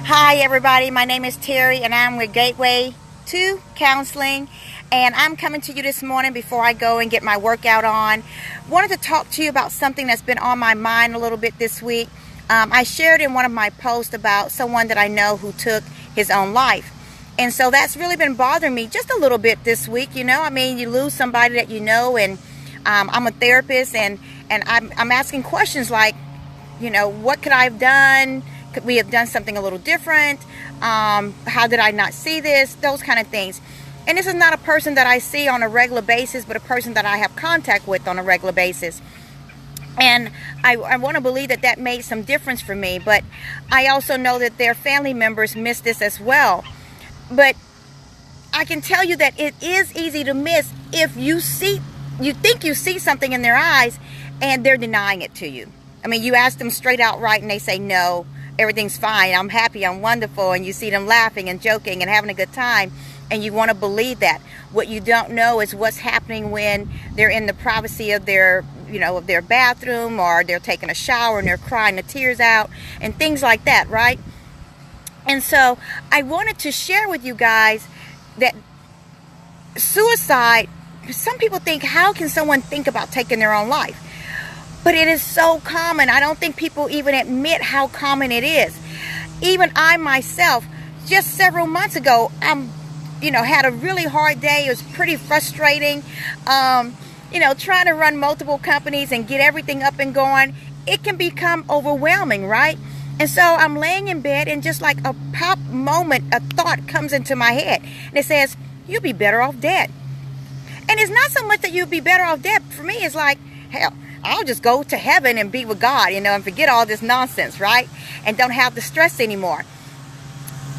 Hi everybody, my name is Terry and I'm with Gateway to Counseling, and I'm coming to you this morning before I go and get my workout on. Wanted to talk to you about something that's been on my mind a little bit this week. I shared in one of my posts about someone that I know who took his own life. And so that's really been bothering me just a little bit this week. You lose somebody that you know, and I'm a therapist, and I'm asking questions like, what could I have done? Could we have done something a little different? How did I not see this? Those kind of things. And this is not a person that I see on a regular basis, but a person that I have contact with on a regular basis. And I want to believe that made some difference for me. But I also know that their family members miss this as well. But I can tell you that it is easy to miss if you think you see something in their eyes and they're denying it to you. I mean, you ask them straight out right and they say, no, everything's fine, I'm happy, I'm wonderful, and you see them laughing and joking and having a good time, and you want to believe that. What you don't know is what's happening when they're in the privacy of their bathroom, or they're taking a shower and they're crying the tears out and things like that, right? And so I wanted to share with you guys that suicide, some people think, how can someone think about taking their own life? But it is so common. I don't think people even admit how common it is. Even I myself, just several months ago, had a really hard day. It was pretty frustrating. Trying to run multiple companies and get everything up and going, it can become overwhelming, right? And so I'm laying in bed, and just like a pop moment, a thought comes into my head. And it says, you'd be better off dead. And it's not so much that you'd be better off dead. For me, it's like, hell, I'll just go to heaven and be with God, and forget all this nonsense, right? And don't have the stress anymore.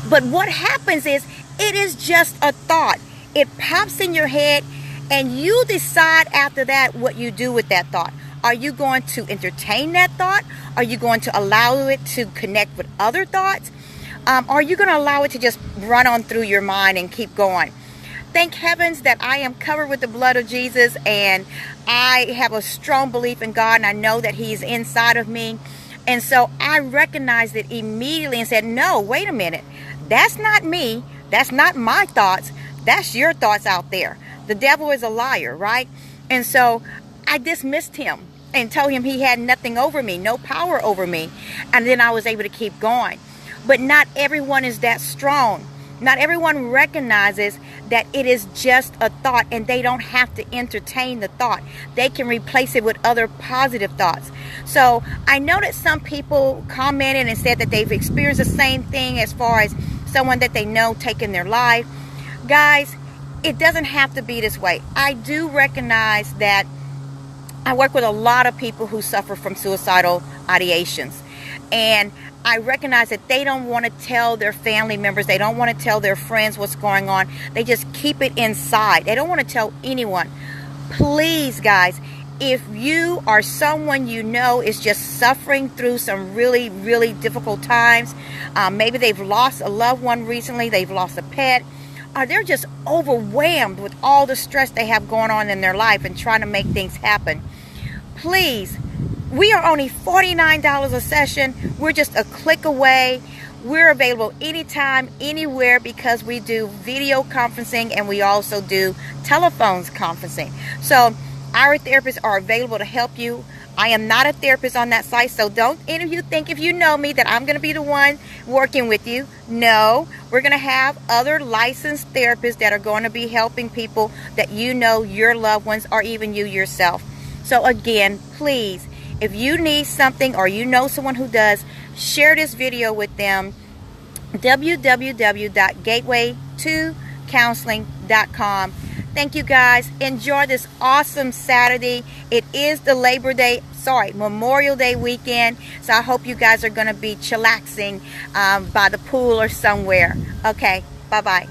But what happens is, it is just a thought. It pops in your head, and you decide after that what you do with that thought. Are you going to entertain that thought? Are you going to allow it to connect with other thoughts? Are you going to allow it to just run on through your mind and keep going? Thank heavens that I am covered with the blood of Jesus, and I have a strong belief in God, and I know that He's inside of me. And so I recognized it immediately and said, no, wait a minute. That's not me. That's not my thoughts. That's your thoughts out there. The devil is a liar, right? And so I dismissed him and told him he had nothing over me, no power over me. And then I was able to keep going. But not everyone is that strong. Not everyone recognizes that it is just a thought, and they don't have to entertain the thought. They can replace it with other positive thoughts. So I know that some people commented and said that they've experienced the same thing as far as someone that they know taking their life. Guys, it doesn't have to be this way. I do recognize that I work with a lot of people who suffer from suicidal ideations. And I recognize that they don't want to tell their family members. They don't want to tell their friends what's going on. They just keep it inside. They don't want to tell anyone. Please, guys, if you are someone you know is just suffering through some really, really difficult times, maybe they've lost a loved one recently, they've lost a pet, or they're just overwhelmed with all the stress they have going on in their life and trying to make things happen, please, we are only $49 a session. We're just a click away. We're available anytime, anywhere, because we do video conferencing and we also do telephones conferencing. So our therapists are available to help you. I am not a therapist on that site, so don't any of you think, if you know me, that I'm going to be the one working with you. No, we're going to have other licensed therapists that are going to be helping people that you know, your loved ones, or even you yourself. So again, please, if you need something or you know someone who does, share this video with them. www.gateway2counseling.com. Thank you, guys. Enjoy this awesome Saturday. It is the Memorial Day weekend. So I hope you guys are going to be chillaxing by the pool or somewhere. Okay, bye-bye.